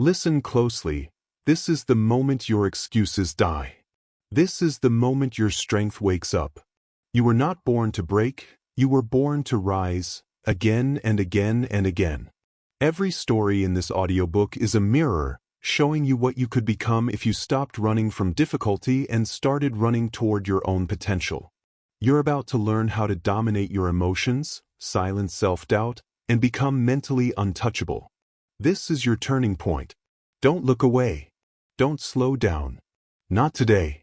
Listen closely. This is the moment your excuses die. This is the moment your strength wakes up. You were not born to break, you were born to rise, again and again and again. Every story in this audiobook is a mirror, showing you what you could become if you stopped running from difficulty and started running toward your own potential. You're about to learn how to dominate your emotions, silence self-doubt, and become mentally untouchable. This is your turning point. Don't look away. Don't slow down. Not today.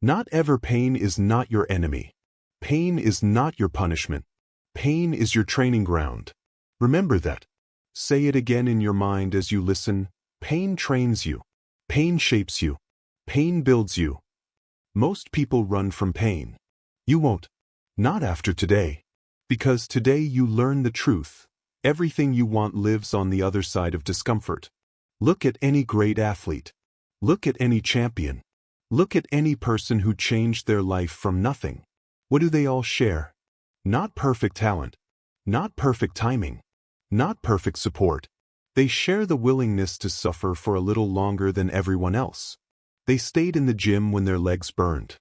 Not ever. Pain is not your enemy. Pain is not your punishment. Pain is your training ground. Remember that. Say it again in your mind as you listen. Pain trains you. Pain shapes you. Pain builds you. Most people run from pain. You won't. Not after today. Because today you learn the truth. Everything you want lives on the other side of discomfort. Look at any great athlete. Look at any champion. Look at any person who changed their life from nothing. What do they all share? Not perfect talent. Not perfect timing. Not perfect support. They share the willingness to suffer for a little longer than everyone else. They stayed in the gym when their legs burned.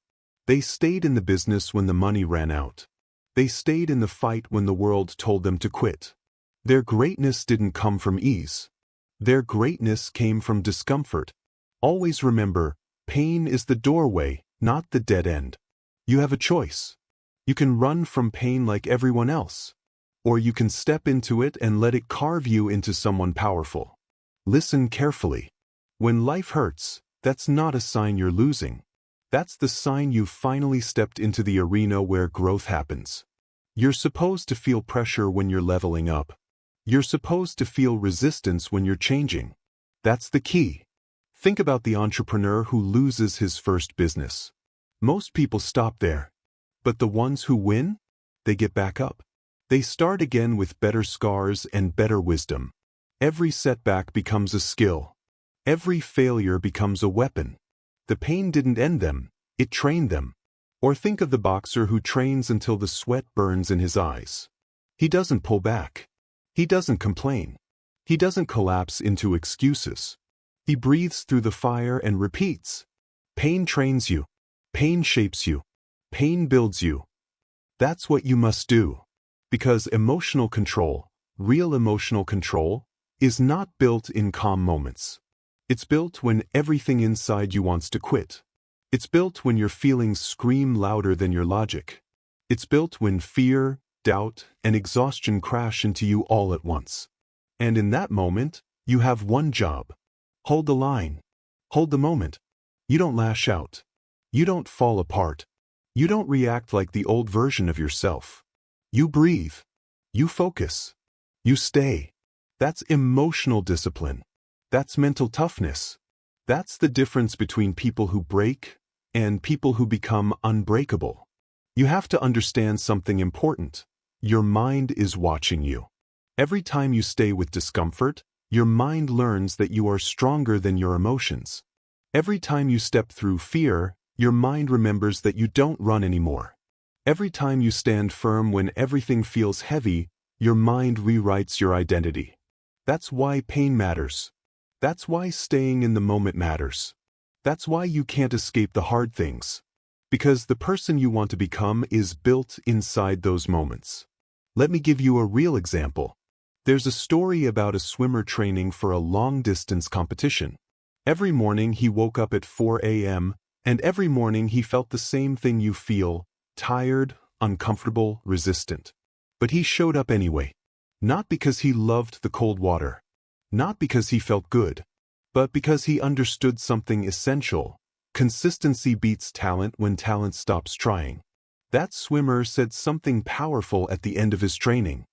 They stayed in the business when the money ran out. They stayed in the fight when the world told them to quit. Their greatness didn't come from ease. Their greatness came from discomfort. Always remember, pain is the doorway, not the dead end. You have a choice. You can run from pain like everyone else. Or you can step into it and let it carve you into someone powerful. Listen carefully. When life hurts, that's not a sign you're losing. That's the sign you've finally stepped into the arena where growth happens. You're supposed to feel pressure when you're leveling up. You're supposed to feel resistance when you're changing. That's the key. Think about the entrepreneur who loses his first business. Most people stop there. But the ones who win? They get back up. They start again with better scars and better wisdom. Every setback becomes a skill. Every failure becomes a weapon. The pain didn't end them, it trained them. Or think of the boxer who trains until the sweat burns in his eyes. He doesn't pull back. He doesn't complain. He doesn't collapse into excuses. He breathes through the fire and repeats. Pain trains you. Pain shapes you. Pain builds you. That's what you must do. Because emotional control, real emotional control, is not built in calm moments. It's built when everything inside you wants to quit. It's built when your feelings scream louder than your logic. It's built when fear, doubt, and exhaustion crash into you all at once. And in that moment, you have one job. Hold the line. Hold the moment. You don't lash out. You don't fall apart. You don't react like the old version of yourself. You breathe. You focus. You stay. That's emotional discipline. That's mental toughness. That's the difference between people who break and people who become unbreakable. You have to understand something important. Your mind is watching you. Every time you stay with discomfort, your mind learns that you are stronger than your emotions. Every time you step through fear, your mind remembers that you don't run anymore. Every time you stand firm when everything feels heavy, your mind rewrites your identity. That's why pain matters. That's why staying in the moment matters. That's why you can't escape the hard things. Because the person you want to become is built inside those moments. Let me give you a real example. There's a story about a swimmer training for a long-distance competition. Every morning he woke up at 4 a.m., and every morning he felt the same thing you feel, tired, uncomfortable, resistant. But he showed up anyway. Not because he loved the cold water. Not because he felt good. But because he understood something essential. Consistency beats talent when talent stops trying. That swimmer said something powerful at the end of his training.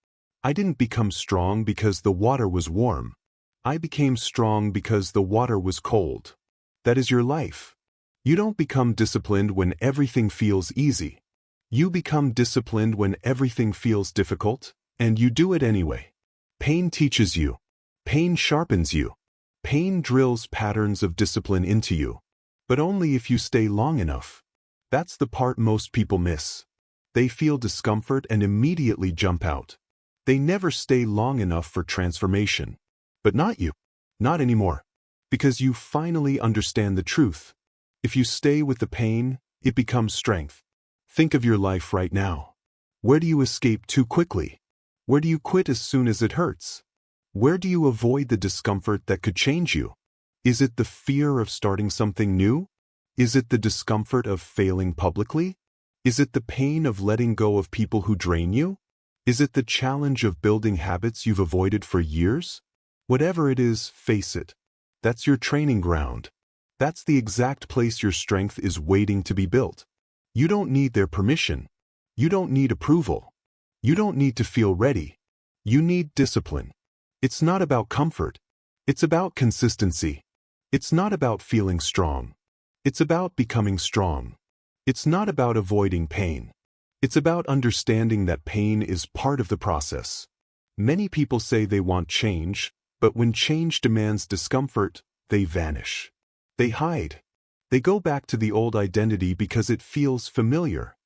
I didn't become strong because the water was warm. I became strong because the water was cold. That is your life. You don't become disciplined when everything feels easy. You become disciplined when everything feels difficult, and you do it anyway. Pain teaches you. Pain sharpens you. Pain drills patterns of discipline into you. But only if you stay long enough. That's the part most people miss. They feel discomfort and immediately jump out. They never stay long enough for transformation. But not you. Not anymore. Because you finally understand the truth. If you stay with the pain, it becomes strength. Think of your life right now. Where do you escape too quickly? Where do you quit as soon as it hurts? Where do you avoid the discomfort that could change you? Is it the fear of starting something new? Is it the discomfort of failing publicly? Is it the pain of letting go of people who drain you? Is it the challenge of building habits you've avoided for years? Whatever it is, face it. That's your training ground. That's the exact place your strength is waiting to be built. You don't need their permission. You don't need approval. You don't need to feel ready. You need discipline. It's not about comfort. It's about consistency. It's not about feeling strong. It's about becoming strong. It's not about avoiding pain. It's about understanding that pain is part of the process. Many people say they want change, but when change demands discomfort, they vanish. They hide. They go back to the old identity because it feels familiar.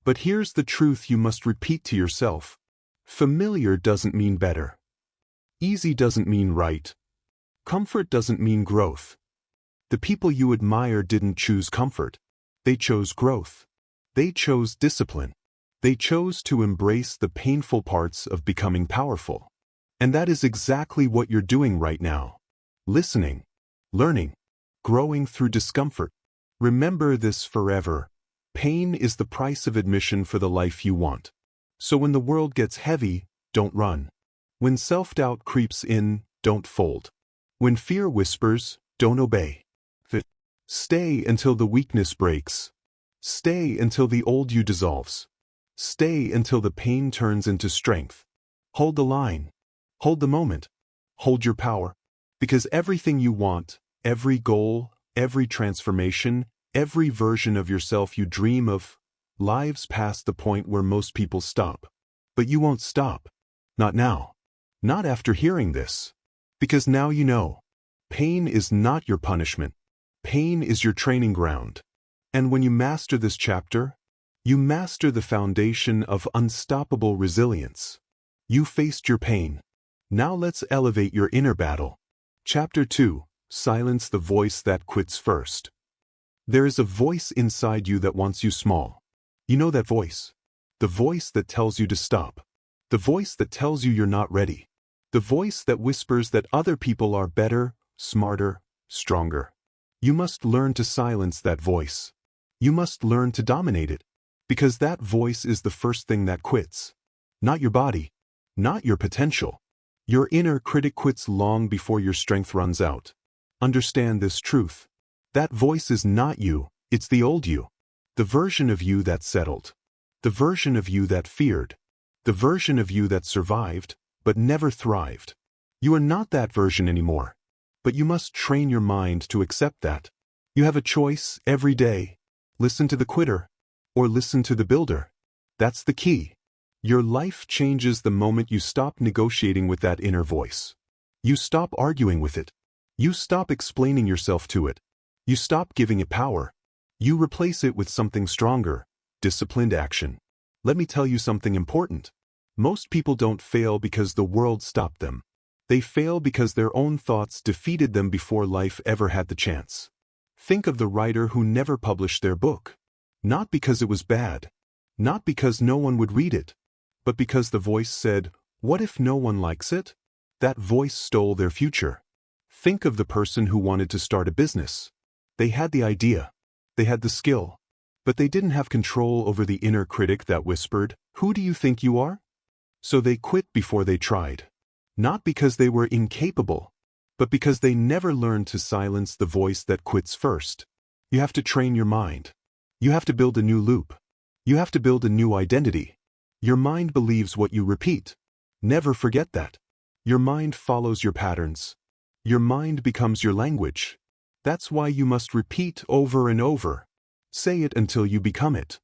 But here's the truth you must repeat to yourself. Familiar doesn't mean better. Easy doesn't mean right. Comfort doesn't mean growth. The people you admire didn't choose comfort. They chose growth. They chose discipline. They chose to embrace the painful parts of becoming powerful. And that is exactly what you're doing right now. Listening, learning, growing through discomfort. Remember this forever. Pain is the price of admission for the life you want. So when the world gets heavy, don't run. When self-doubt creeps in, don't fold. When fear whispers, don't obey. Stay until the weakness breaks. Stay until the old you dissolves. Stay until the pain turns into strength. Hold the line. Hold the moment. Hold your power. Because everything you want, every goal, every transformation, every version of yourself you dream of, lives past the point where most people stop. But you won't stop. Not now. Not after hearing this. Because now you know. Pain is not your punishment. Pain is your training ground. And when you master this chapter, you master the foundation of unstoppable resilience. You faced your pain. Now let's elevate your inner battle. Chapter 2. Silence the voice that quits first. There is a voice inside you that wants you small. You know that voice? The voice that tells you to stop. The voice that tells you you're not ready. The voice that whispers that other people are better, smarter, stronger. You must learn to silence that voice. You must learn to dominate it. Because that voice is the first thing that quits. Not your body. Not your potential. Your inner critic quits long before your strength runs out. Understand this truth. That voice is not you, it's the old you. The version of you that settled. The version of you that feared. The version of you that survived, but never thrived. You are not that version anymore. But you must train your mind to accept that. You have a choice every day. Listen to the quitter, or listen to the builder. That's the key. Your life changes the moment you stop negotiating with that inner voice. You stop arguing with it. You stop explaining yourself to it. You stop giving it power. You replace it with something stronger, disciplined action. Let me tell you something important. Most people don't fail because the world stopped them. They fail because their own thoughts defeated them before life ever had the chance. Think of the writer who never published their book. Not because it was bad. Not because no one would read it. But because the voice said, "What if no one likes it?" That voice stole their future. Think of the person who wanted to start a business. They had the idea. They had the skill. But they didn't have control over the inner critic that whispered, "Who do you think you are?" So they quit before they tried. Not because they were incapable, but because they never learned to silence the voice that quits first. You have to train your mind. You have to build a new loop. You have to build a new identity. Your mind believes what you repeat. Never forget that. Your mind follows your patterns. Your mind becomes your language. That's why you must repeat over and over. Say it until you become it.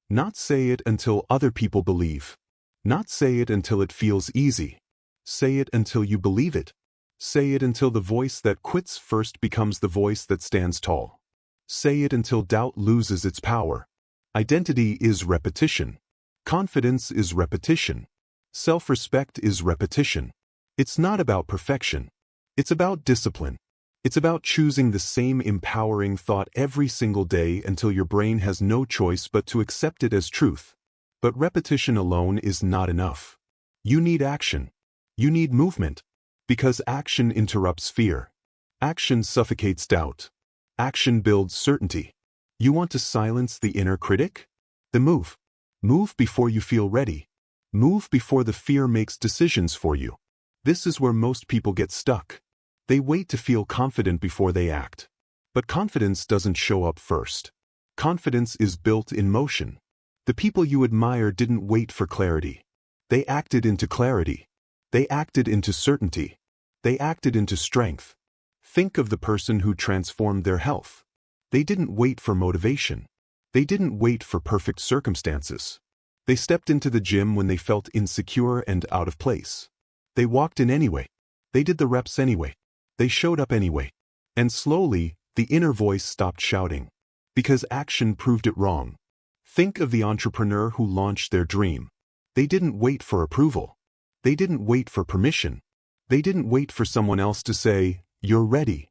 Not say it until other people believe. Not say it until it feels easy. Say it until you believe it. Say it until the voice that quits first becomes the voice that stands tall. Say it until doubt loses its power. Identity is repetition. Confidence is repetition. Self-respect is repetition. It's not about perfection. It's about discipline. It's about choosing the same empowering thought every single day until your brain has no choice but to accept it as truth. But repetition alone is not enough. You need action. You need movement. Because action interrupts fear. Action suffocates doubt. Action builds certainty. You want to silence the inner critic? Then move. Move before you feel ready. Move before the fear makes decisions for you. This is where most people get stuck. They wait to feel confident before they act. But confidence doesn't show up first. Confidence is built in motion. The people you admire didn't wait for clarity. They acted into clarity. They acted into certainty. They acted into strength. Think of the person who transformed their health. They didn't wait for motivation. They didn't wait for perfect circumstances. They stepped into the gym when they felt insecure and out of place. They walked in anyway. They did the reps anyway. They showed up anyway. And slowly, the inner voice stopped shouting. Because action proved it wrong. Think of the entrepreneur who launched their dream. They didn't wait for approval. They didn't wait for permission. They didn't wait for someone else to say, "You're ready."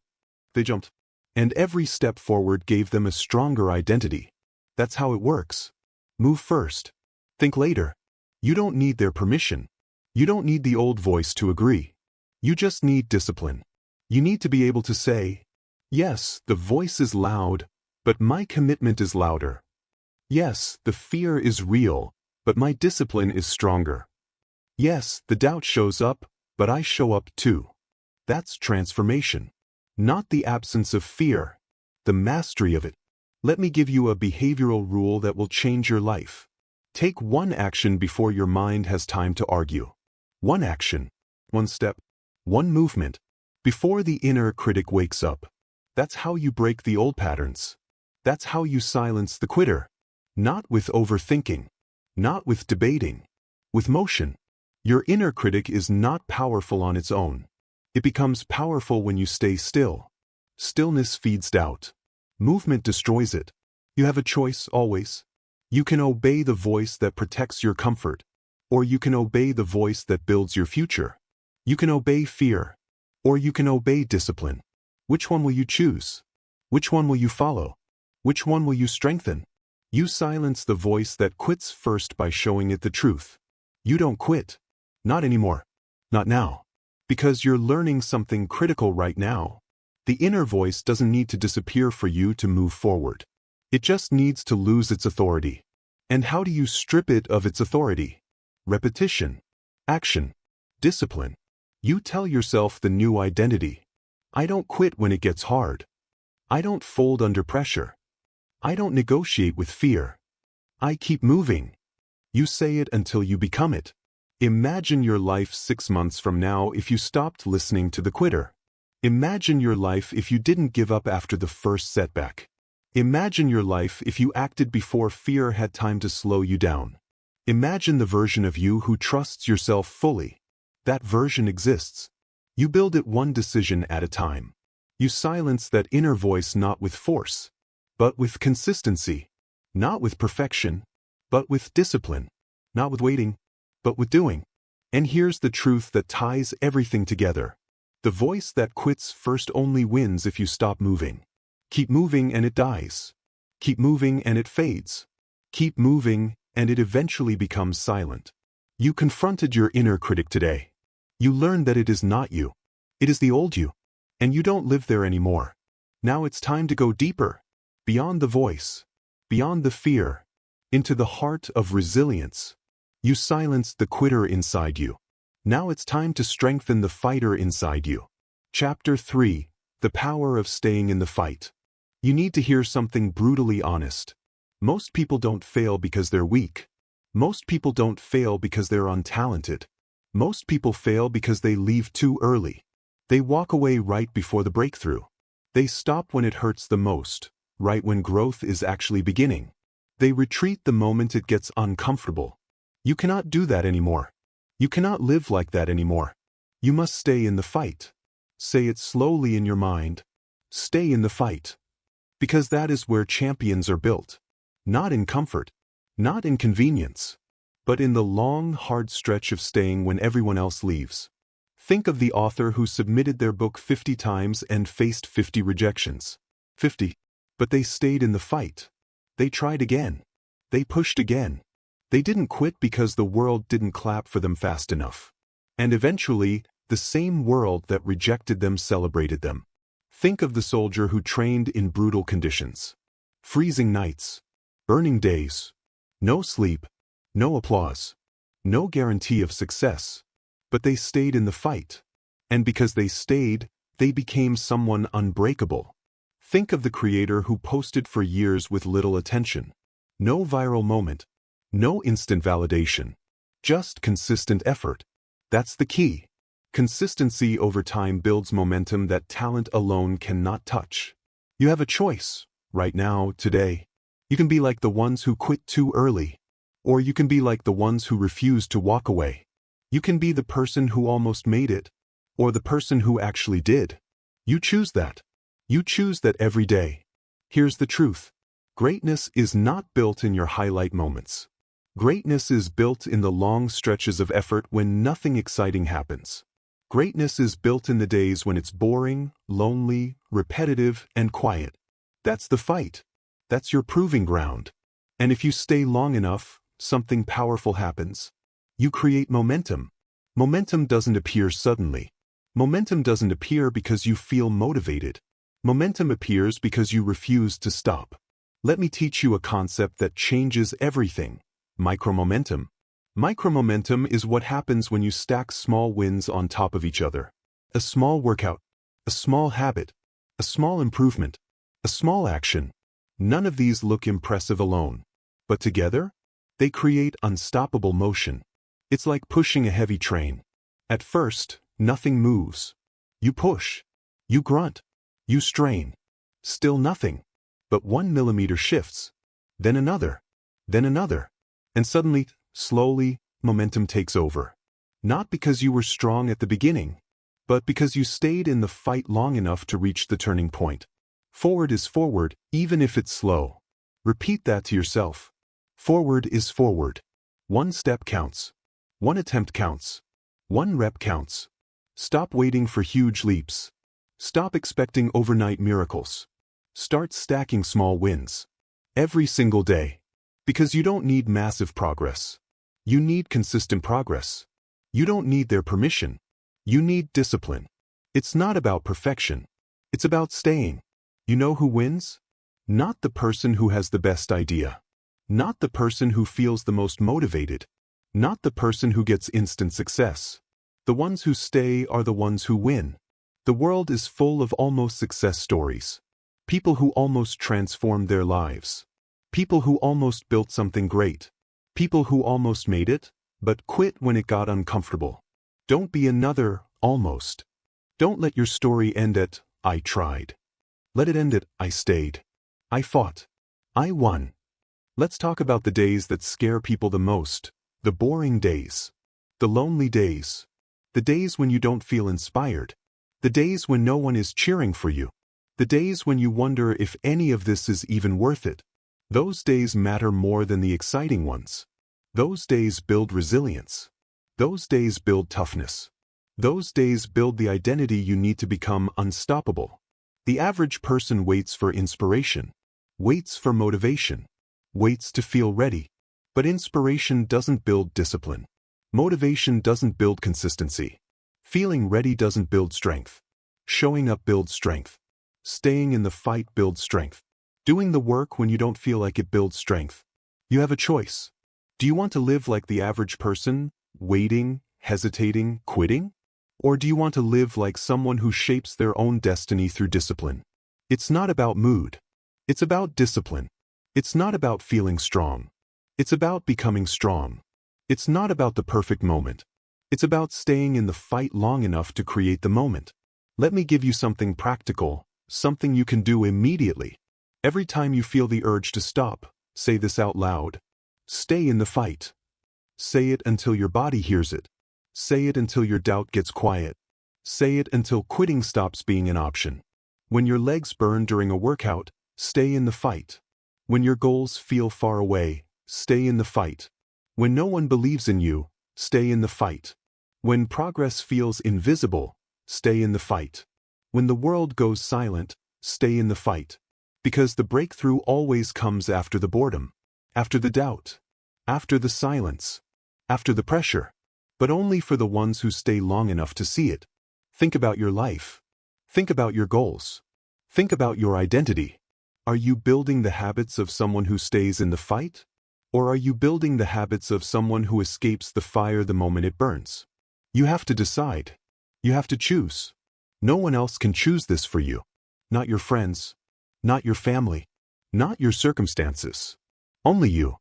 They jumped. And every step forward gave them a stronger identity. That's how it works. Move first. Think later. You don't need their permission. You don't need the old voice to agree. You just need discipline. You need to be able to say, "Yes, the voice is loud, but my commitment is louder. Yes, the fear is real, but my discipline is stronger. Yes, the doubt shows up, but I show up too." That's transformation. Not the absence of fear, the mastery of it. Let me give you a behavioral rule that will change your life. Take one action before your mind has time to argue. One action, one step, one movement, before the inner critic wakes up. That's how you break the old patterns. That's how you silence the quitter. Not with overthinking. Not with debating. With motion. Your inner critic is not powerful on its own. It becomes powerful when you stay still. Stillness feeds doubt. Movement destroys it. You have a choice always. You can obey the voice that protects your comfort, or you can obey the voice that builds your future. You can obey fear, or you can obey discipline. Which one will you choose? Which one will you follow? Which one will you strengthen? You silence the voice that quits first by showing it the truth. You don't quit. Not anymore. Not now. Because you're learning something critical right now. The inner voice doesn't need to disappear for you to move forward. It just needs to lose its authority. And how do you strip it of its authority? Repetition. Action. Discipline. You tell yourself the new identity. I don't quit when it gets hard. I don't fold under pressure. I don't negotiate with fear. I keep moving. You say it until you become it. Imagine your life 6 months from now if you stopped listening to the quitter. Imagine your life if you didn't give up after the first setback. Imagine your life if you acted before fear had time to slow you down. Imagine the version of you who trusts yourself fully. That version exists. You build it one decision at a time. You silence that inner voice not with force, but with consistency. Not with perfection, but with discipline. Not with waiting, but with doing. And here's the truth that ties everything together. The voice that quits first only wins if you stop moving. Keep moving and it dies. Keep moving and it fades. Keep moving and it eventually becomes silent. You confronted your inner critic today. You learned that it is not you. It is the old you. And you don't live there anymore. Now it's time to go deeper. Beyond the voice. Beyond the fear. Into the heart of resilience. You silenced the quitter inside you. Now it's time to strengthen the fighter inside you. Chapter 3. The Power of Staying in the Fight. You need to hear something brutally honest. Most people don't fail because they're weak. Most people don't fail because they're untalented. Most people fail because they leave too early. They walk away right before the breakthrough. They stop when it hurts the most, right when growth is actually beginning. They retreat the moment it gets uncomfortable. You cannot do that anymore. You cannot live like that anymore. You must stay in the fight. Say it slowly in your mind. Stay in the fight. Because that is where champions are built. Not in comfort. Not in convenience. But in the long, hard stretch of staying when everyone else leaves. Think of the author who submitted their book 50 times and faced 50 rejections. 50. But they stayed in the fight. They tried again. They pushed again. They didn't quit because the world didn't clap for them fast enough. And eventually, the same world that rejected them celebrated them. Think of the soldier who trained in brutal conditions. Freezing nights. Burning days. No sleep. No applause. No guarantee of success. But they stayed in the fight. And because they stayed, they became someone unbreakable. Think of the creator who posted for years with little attention. No viral moment. No instant validation. Just consistent effort. That's the key. Consistency over time builds momentum that talent alone cannot touch. You have a choice, right now, today. You can be like the ones who quit too early. Or you can be like the ones who refuse to walk away. You can be the person who almost made it, or the person who actually did. You choose that. You choose that every day. Here's the truth. Greatness is not built in your highlight moments. Greatness is built in the long stretches of effort when nothing exciting happens. Greatness is built in the days when it's boring, lonely, repetitive, and quiet. That's the fight. That's your proving ground. And if you stay long enough, something powerful happens. You create momentum. Momentum doesn't appear suddenly. Momentum doesn't appear because you feel motivated. Momentum appears because you refuse to stop. Let me teach you a concept that changes everything. Micromomentum. Micromomentum is what happens when you stack small wins on top of each other. A small workout, a small habit, a small improvement, a small action. None of these look impressive alone. But together, they create unstoppable motion. It's like pushing a heavy train. At first, nothing moves. You push. You grunt. You strain. Still nothing. But 1 millimeter shifts. Then another. Then another. And suddenly, slowly, momentum takes over. Not because you were strong at the beginning, but because you stayed in the fight long enough to reach the turning point. Forward is forward, even if it's slow. Repeat that to yourself. Forward is forward. 1 step counts. 1 attempt counts. 1 rep counts. Stop waiting for huge leaps. Stop expecting overnight miracles. Start stacking small wins. Every single day. Because you don't need massive progress. You need consistent progress. You don't need their permission. You need discipline. It's not about perfection. It's about staying. You know who wins? Not the person who has the best idea. Not the person who feels the most motivated. Not the person who gets instant success. The ones who stay are the ones who win. The world is full of almost success stories. People who almost transformed their lives. People who almost built something great. People who almost made it, but quit when it got uncomfortable. Don't be another almost. Don't let your story end at, I tried. Let it end at, I stayed. I fought. I won. Let's talk about the days that scare people the most. The boring days. The lonely days. The days when you don't feel inspired. The days when no one is cheering for you. The days when you wonder if any of this is even worth it. Those days matter more than the exciting ones. Those days build resilience. Those days build toughness. Those days build the identity you need to become unstoppable. The average person waits for inspiration, waits for motivation, waits to feel ready. But inspiration doesn't build discipline. Motivation doesn't build consistency. Feeling ready doesn't build strength. Showing up builds strength. Staying in the fight builds strength. Doing the work when you don't feel like it builds strength. You have a choice. Do you want to live like the average person, waiting, hesitating, quitting? Or do you want to live like someone who shapes their own destiny through discipline? It's not about mood. It's about discipline. It's not about feeling strong. It's about becoming strong. It's not about the perfect moment. It's about staying in the fight long enough to create the moment. Let me give you something practical, something you can do immediately. Every time you feel the urge to stop, say this out loud. Stay in the fight. Say it until your body hears it. Say it until your doubt gets quiet. Say it until quitting stops being an option. When your legs burn during a workout, stay in the fight. When your goals feel far away, stay in the fight. When no one believes in you, stay in the fight. When progress feels invisible, stay in the fight. When the world goes silent, stay in the fight. Because the breakthrough always comes after the boredom, after the doubt, after the silence, after the pressure. But only for the ones who stay long enough to see it. Think about your life. Think about your goals. Think about your identity. Are you building the habits of someone who stays in the fight? Or are you building the habits of someone who escapes the fire the moment it burns? You have to decide. You have to choose. No one else can choose this for you. Not your friends. Not your family. Not your circumstances. Only you.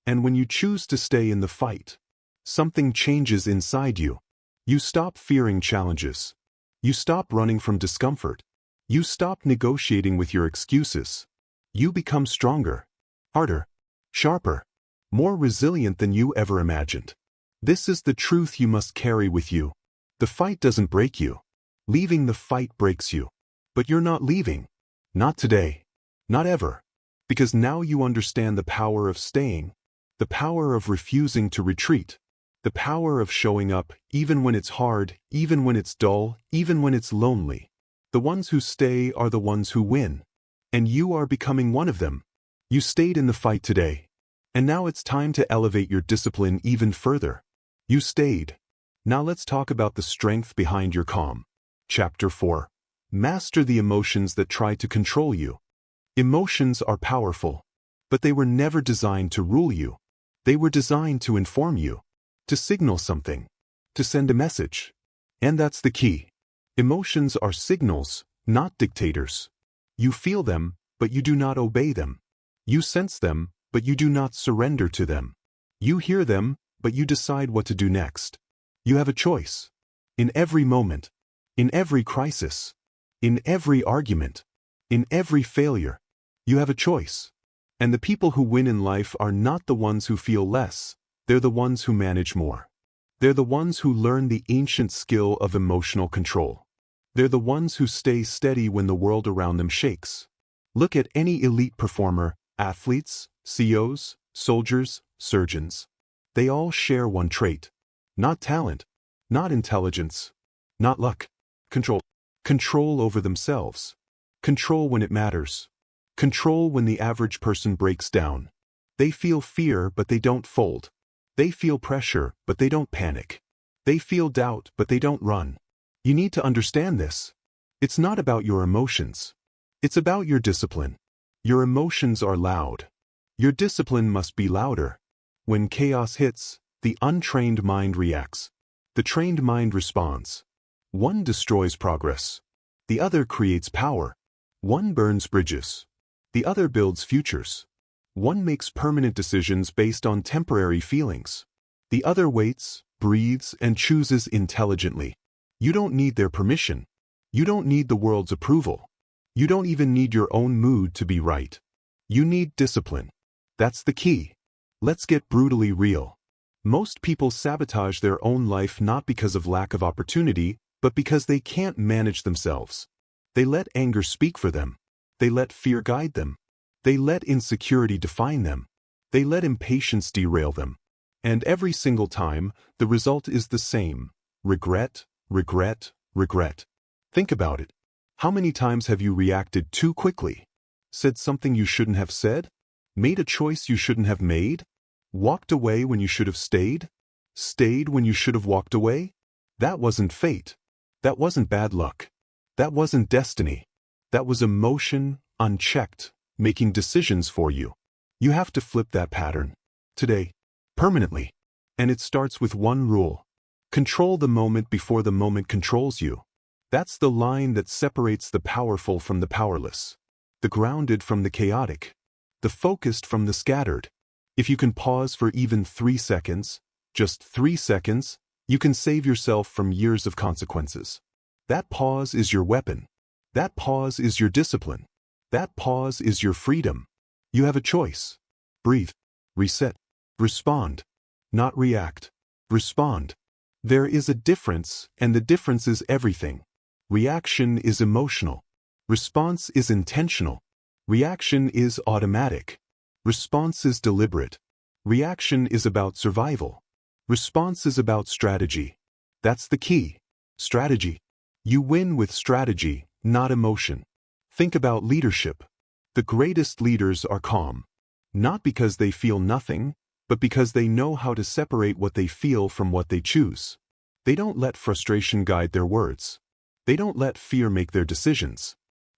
And when you choose to stay in the fight, something changes inside you. You stop fearing challenges. You stop running from discomfort. You stop negotiating with your excuses. You become stronger, harder, sharper, more resilient than you ever imagined. This is the truth you must carry with you. The fight doesn't break you. Leaving the fight breaks you. But you're not leaving. Not today. Not ever. Because now you understand the power of staying, the power of refusing to retreat, the power of showing up even when it's hard, even when it's dull, even when it's lonely. The ones who stay are the ones who win. And you are becoming one of them. You stayed in the fight today. And now it's time to elevate your discipline even further. You stayed. Now let's talk about the strength behind your calm. Chapter 4. Master the emotions that try to control you. Emotions are powerful, but they were never designed to rule you. They were designed to inform you, to signal something, to send a message. And that's the key. Emotions are signals, not dictators. You feel them, but you do not obey them. You sense them, but you do not surrender to them. You hear them, but you decide what to do next. You have a choice. In every moment, in every crisis, in every argument, in every failure, you have a choice. And the people who win in life are not the ones who feel less, they're the ones who manage more. They're the ones who learn the ancient skill of emotional control. They're the ones who stay steady when the world around them shakes. Look at any elite performer, athletes, CEOs, soldiers, surgeons. They all share one trait. Not talent, not intelligence, not luck. Control. Control over themselves. Control when it matters. Control when the average person breaks down. They feel fear, but they don't fold. They feel pressure, but they don't panic. They feel doubt, but they don't run. You need to understand this. It's not about your emotions. It's about your discipline. Your emotions are loud. Your discipline must be louder. When chaos hits, the untrained mind reacts. The trained mind responds. One destroys progress. The other creates power. One burns bridges. The other builds futures. One makes permanent decisions based on temporary feelings. The other waits, breathes, and chooses intelligently. You don't need their permission. You don't need the world's approval. You don't even need your own mood to be right. You need discipline. That's the key. Let's get brutally real. Most people sabotage their own life not because of lack of opportunity, but because they can't manage themselves. They let anger speak for them. They let fear guide them. They let insecurity define them. They let impatience derail them. And every single time, the result is the same. Regret, regret, regret. Think about it. How many times have you reacted too quickly? Said something you shouldn't have said? Made a choice you shouldn't have made? Walked away when you should have stayed? Stayed when you should have walked away? That wasn't fate. That wasn't bad luck. That wasn't destiny. That was emotion, unchecked, making decisions for you. You have to flip that pattern. Today. Permanently. And it starts with one rule. Control the moment before the moment controls you. That's the line that separates the powerful from the powerless. The grounded from the chaotic. The focused from the scattered. If you can pause for even 3 seconds, just 3 seconds, you can save yourself from years of consequences. That pause is your weapon. That pause is your discipline. That pause is your freedom. You have a choice. Breathe. Reset. Respond. Not react. Respond. There is a difference, and the difference is everything. Reaction is emotional. Response is intentional. Reaction is automatic. Response is deliberate. Reaction is about survival. Response is about strategy. That's the key. Strategy. You win with strategy, not emotion. Think about leadership. The greatest leaders are calm. Not because they feel nothing, but because they know how to separate what they feel from what they choose. They don't let frustration guide their words. They don't let fear make their decisions.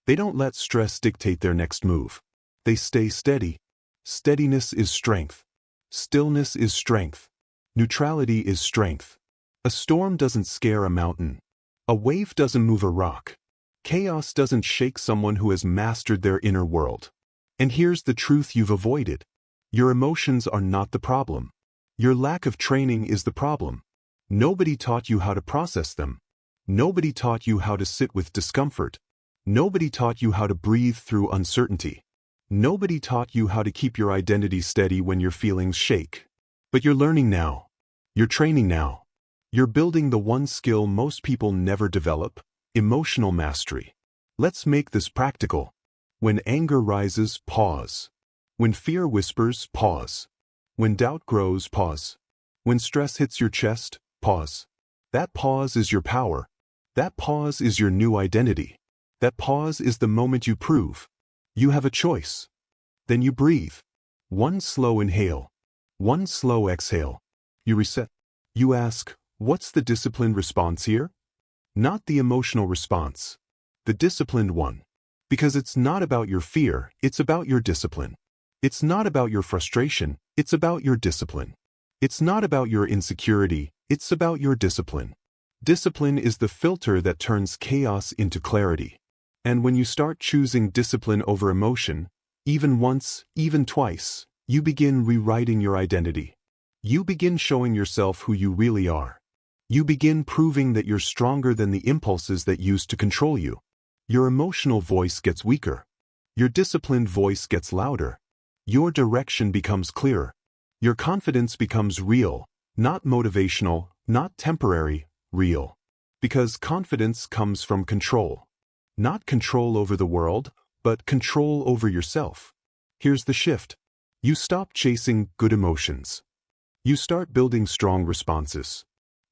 They don't let stress dictate their next move. They stay steady. Steadiness is strength. Stillness is strength. Neutrality is strength. A storm doesn't scare a mountain. A wave doesn't move a rock. Chaos doesn't shake someone who has mastered their inner world. And here's the truth you've avoided. Your emotions are not the problem. Your lack of training is the problem. Nobody taught you how to process them. Nobody taught you how to sit with discomfort. Nobody taught you how to breathe through uncertainty. Nobody taught you how to keep your identity steady when your feelings shake. But you're learning now. You're training now. You're building the one skill most people never develop: emotional mastery. Let's make this practical. When anger rises, pause. When fear whispers, pause. When doubt grows, pause. When stress hits your chest, pause. That pause is your power. That pause is your new identity. That pause is the moment you prove you have a choice. Then you breathe. One slow inhale. One slow exhale. You reset. You ask, what's the disciplined response here? Not the emotional response. The disciplined one. Because it's not about your fear, it's about your discipline. It's not about your frustration, it's about your discipline. It's not about your insecurity, it's about your discipline. Discipline is the filter that turns chaos into clarity. And when you start choosing discipline over emotion, even once, even twice, you begin rewriting your identity. You begin showing yourself who you really are. You begin proving that you're stronger than the impulses that used to control you. Your emotional voice gets weaker. Your disciplined voice gets louder. Your direction becomes clearer. Your confidence becomes real, not motivational, not temporary, real. Because confidence comes from control. Not control over the world, but control over yourself. Here's the shift. You stop chasing good emotions. You start building strong responses.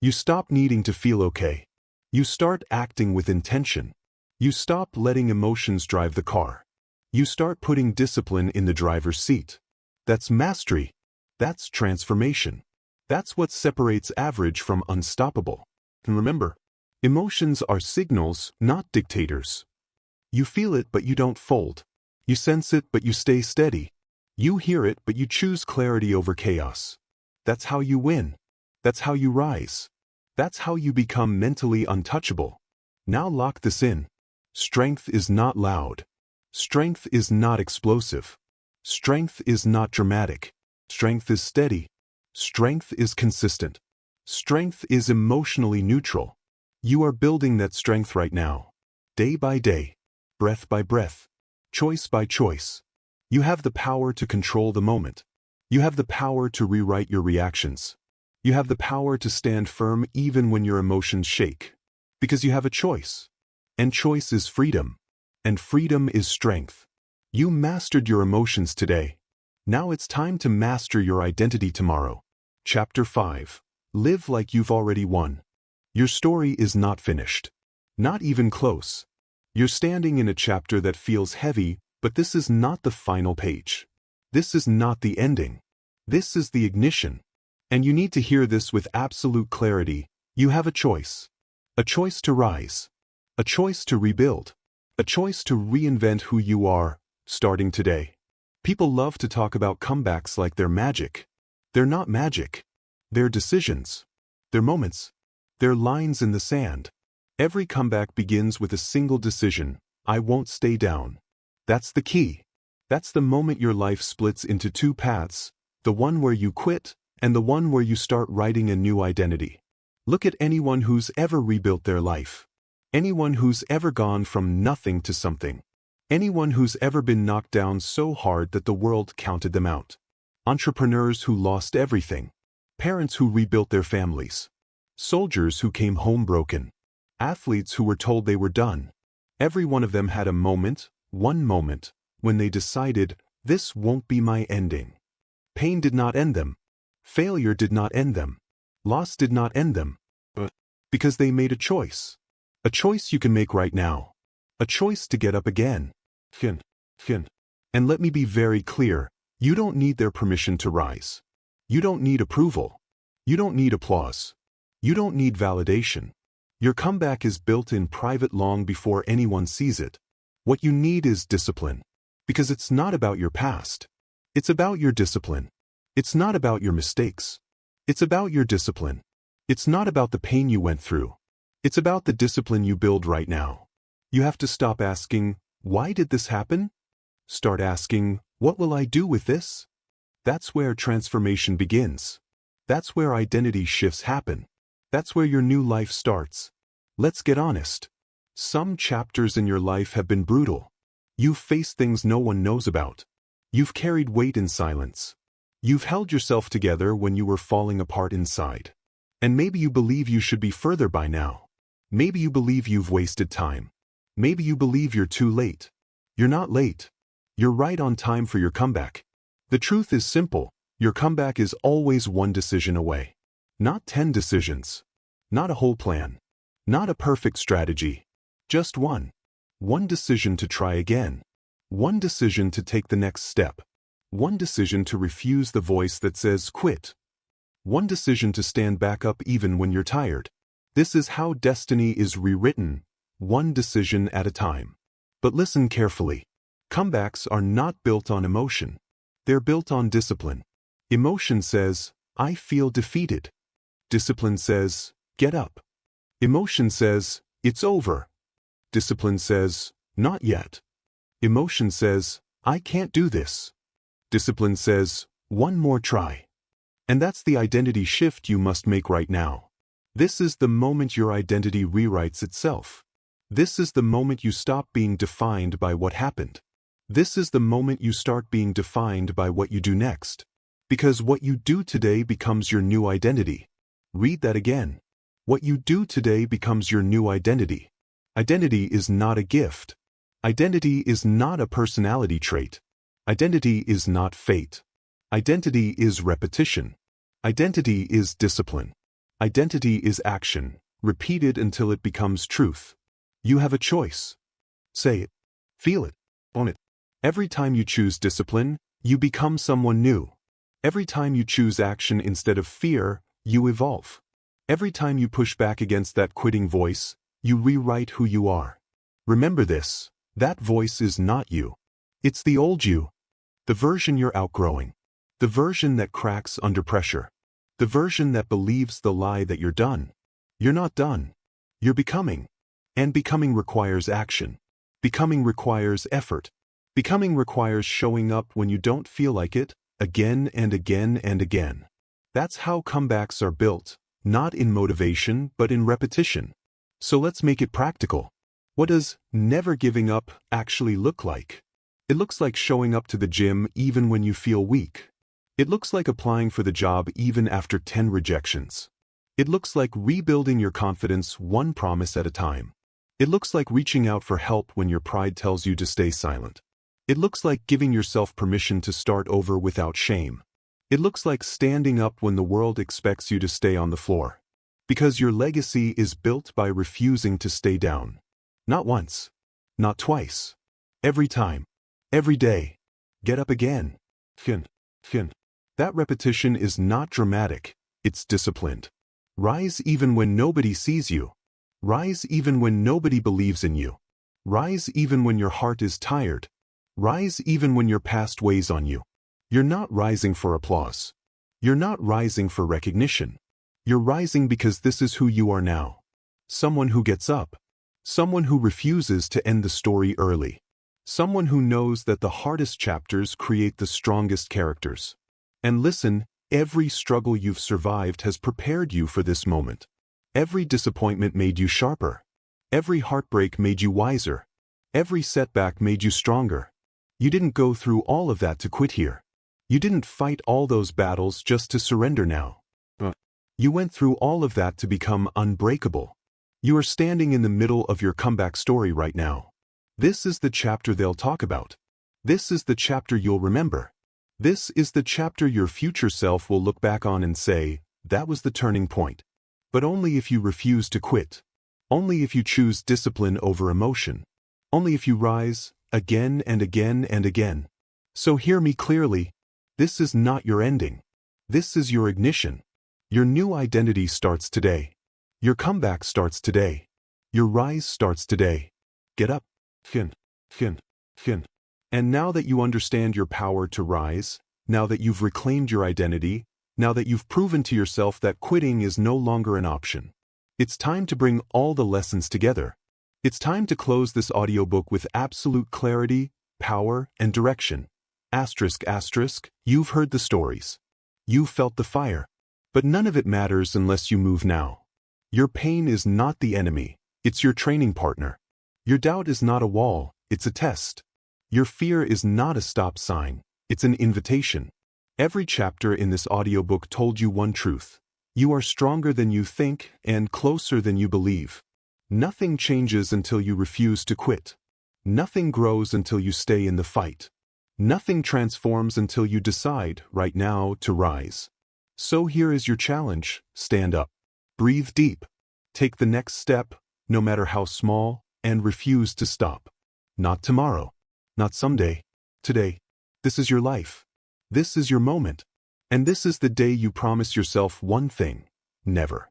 You stop needing to feel okay. You start acting with intention. You stop letting emotions drive the car. You start putting discipline in the driver's seat. That's mastery. That's transformation. That's what separates average from unstoppable. And remember, emotions are signals, not dictators. You feel it, but you don't fold. You sense it, but you stay steady. You hear it, but you choose clarity over chaos. That's how you win. That's how you rise. That's how you become mentally untouchable. Now lock this in. Strength is not loud. Strength is not explosive. Strength is not dramatic. Strength is steady. Strength is consistent. Strength is emotionally neutral. You are building that strength right now. Day by day. Breath by breath. Choice by choice. You have the power to control the moment. You have the power to rewrite your reactions. You have the power to stand firm even when your emotions shake. Because you have a choice. And choice is freedom. And freedom is strength. You mastered your emotions today. Now it's time to master your identity tomorrow. Chapter 5. Live like you've already won. Your story is not finished. Not even close. You're standing in a chapter that feels heavy, but this is not the final page. This is not the ending. This is the ignition. And you need to hear this with absolute clarity. You have a choice. A choice to rise. A choice to rebuild. A choice to reinvent who you are, starting today. People love to talk about comebacks like they're magic. They're not magic. They're decisions. They're moments. They're lines in the sand. Every comeback begins with a single decision: I won't stay down. That's the key. That's the moment your life splits into two paths, the one where you quit, and the one where you start writing a new identity. Look at anyone who's ever rebuilt their life. Anyone who's ever gone from nothing to something. Anyone who's ever been knocked down so hard that the world counted them out. Entrepreneurs who lost everything. Parents who rebuilt their families. Soldiers who came home broken. Athletes who were told they were done. Every one of them had a moment, one moment, when they decided, this won't be my ending. Pain did not end them. Failure did not end them. Loss did not end them. Because they made a choice. A choice you can make right now. A choice to get up again. Fin. And let me be very clear, you don't need their permission to rise. You don't need approval. You don't need applause. You don't need validation. Your comeback is built in private long before anyone sees it. What you need is discipline. Because it's not about your past. It's about your discipline. It's not about your mistakes. It's about your discipline. It's not about the pain you went through. It's about the discipline you build right now. You have to stop asking, why did this happen? Start asking, what will I do with this? That's where transformation begins. That's where identity shifts happen. That's where your new life starts. Let's get honest. Some chapters in your life have been brutal. You've faced things no one knows about. You've carried weight in silence. You've held yourself together when you were falling apart inside. And maybe you believe you should be further by now. Maybe you believe you've wasted time. Maybe you believe you're too late. You're not late. You're right on time for your comeback. The truth is simple. Your comeback is always one decision away. Not 10 decisions. Not a whole plan. Not a perfect strategy. Just one. One decision to try again. One decision to take the next step. One decision to refuse the voice that says quit. One decision to stand back up even when you're tired. This is how destiny is rewritten, one decision at a time. But listen carefully. Comebacks are not built on emotion. They're built on discipline. Emotion says, I feel defeated. Discipline says, get up. Emotion says, it's over. Discipline says, not yet. Emotion says, I can't do this. Discipline says, one more try. And that's the identity shift you must make right now. This is the moment your identity rewrites itself. This is the moment you stop being defined by what happened. This is the moment you start being defined by what you do next. Because what you do today becomes your new identity. Read that again. What you do today becomes your new identity. Identity is not a gift. Identity is not a personality trait. Identity is not fate. Identity is repetition. Identity is discipline. Identity is action, repeated until it becomes truth. You have a choice. Say it. Feel it. Own it. Every time you choose discipline, you become someone new. Every time you choose action instead of fear, you evolve. Every time you push back against that quitting voice, you rewrite who you are. Remember this, that voice is not you. It's the old you. The version you're outgrowing. The version that cracks under pressure. The version that believes the lie that you're done. You're not done. You're becoming. And becoming requires action. Becoming requires effort. Becoming requires showing up when you don't feel like it, again and again and again. That's how comebacks are built, not in motivation but in repetition. So let's make it practical. What does never giving up actually look like? It looks like showing up to the gym even when you feel weak. It looks like applying for the job even after 10 rejections. It looks like rebuilding your confidence one promise at a time. It looks like reaching out for help when your pride tells you to stay silent. It looks like giving yourself permission to start over without shame. It looks like standing up when the world expects you to stay on the floor. Because your legacy is built by refusing to stay down. Not once. Not twice. Every time. Every day. Get up again. Fin. That repetition is not dramatic, it's disciplined. Rise even when nobody sees you. Rise even when nobody believes in you. Rise even when your heart is tired. Rise even when your past weighs on you. You're not rising for applause. You're not rising for recognition. You're rising because this is who you are now. Someone who gets up. Someone who refuses to end the story early. Someone who knows that the hardest chapters create the strongest characters. And listen, every struggle you've survived has prepared you for this moment. Every disappointment made you sharper. Every heartbreak made you wiser. Every setback made you stronger. You didn't go through all of that to quit here. You didn't fight all those battles just to surrender now. You went through all of that to become unbreakable. You are standing in the middle of your comeback story right now. This is the chapter they'll talk about. This is the chapter you'll remember. This is the chapter your future self will look back on and say, that was the turning point. But only if you refuse to quit. Only if you choose discipline over emotion. Only if you rise, again and again and again. So hear me clearly. This is not your ending. This is your ignition. Your new identity starts today. Your comeback starts today. Your rise starts today. Get up. Fin. And now that you understand your power to rise, now that you've reclaimed your identity, now that you've proven to yourself that quitting is no longer an option, it's time to bring all the lessons together. It's time to close this audiobook with absolute clarity, power, and direction. Asterisk, asterisk, you've heard the stories. You've felt the fire. But none of it matters unless you move now. Your pain is not the enemy, it's your training partner. Your doubt is not a wall, it's a test. Your fear is not a stop sign, it's an invitation. Every chapter in this audiobook told you one truth. You are stronger than you think and closer than you believe. Nothing changes until you refuse to quit. Nothing grows until you stay in the fight. Nothing transforms until you decide, right now, to rise. So here is your challenge. Stand up. Breathe deep. Take the next step, no matter how small, and refuse to stop. Not tomorrow. Not someday. Today. This is your life. This is your moment. And this is the day you promise yourself one thing. Never.